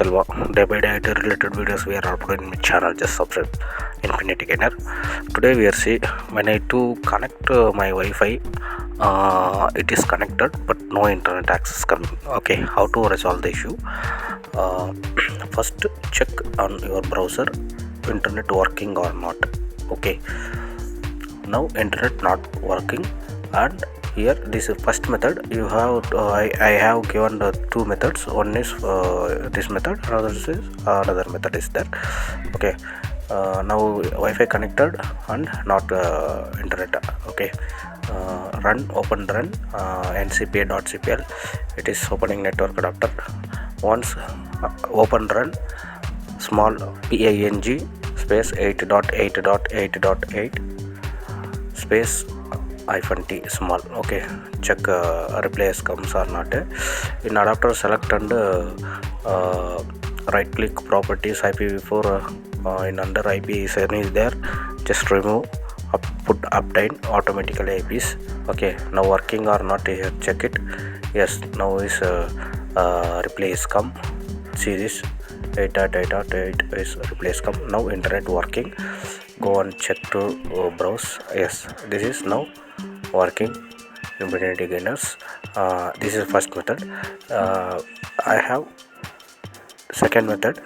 Selva. Day by day IT related videos we are uploading in my channel. Just subscribe Infinity Gainer. Today we are see when I to connect my Wi-Fi, it is connected but no internet access coming. Okay, how to resolve the issue? First check on your browser internet working or not. Okay, now internet not working, and here this is first method. You have I have given the two methods. One is this method, another method is there. Okay, now Wi-Fi connected and not internet. Okay, open run ncpa.cpl. It is opening network adapter. Once open run small ping space 8.8.8.8 space -t small. Okay, check replace comes or not. In adapter select and right click properties IPv4 in under IP is there, just remove put update automatically IPs. Okay, now working or not here, check it. Yes, now is replace come. See this 8.8.8 is replace come. Now internet working. Go and check to browse. Yes, this is now working. Infinity Gainers. This is first method. I have second method.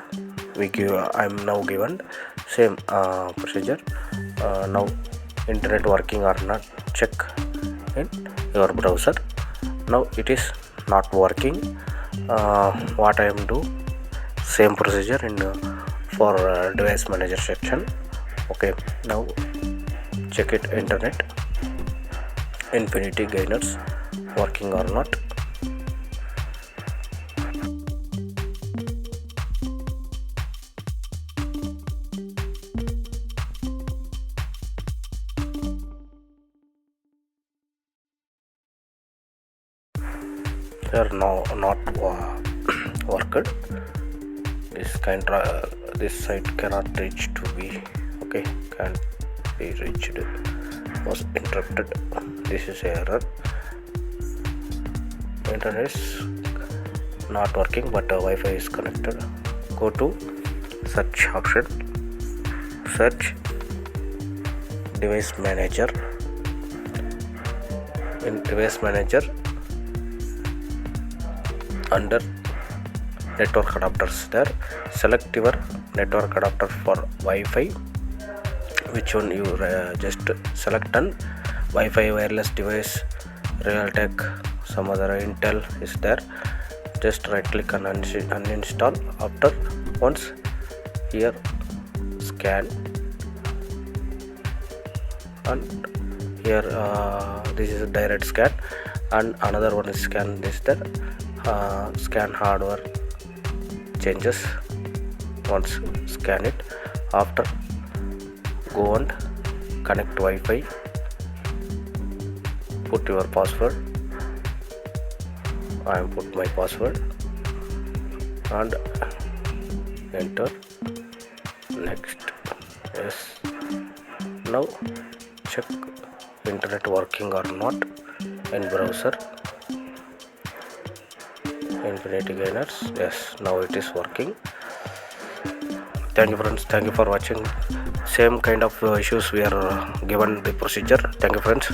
I'm now given same procedure. Now internet working or not, check in your browser. Now it is not working. What I am do, same procedure in for device manager section. Okay, now check it internet Infinity Gainers working or not. They are not worked. This site cannot reach to be. Okay, can't be reached, was interrupted. This is error. Internet is not working but Wi-Fi is connected. Go to search option, search device manager. In device manager under network adapters, there select your network adapter for Wi-Fi. Which one you just select, and Wi-Fi wireless device, Realtek, some other Intel is there. Just right click and uninstall. After once here scan, and here this is a direct scan, and another one is scan this there. Scan hardware changes. Once scan it, after go and connect Wi-Fi, put your password. I am put my password and enter. Next. Yes, now check internet working or not in browser Infinity Gainers. Yes, now it is working. Thank you friends, thank you for watching. Same kind of issues we are given the procedure. Thank you friends.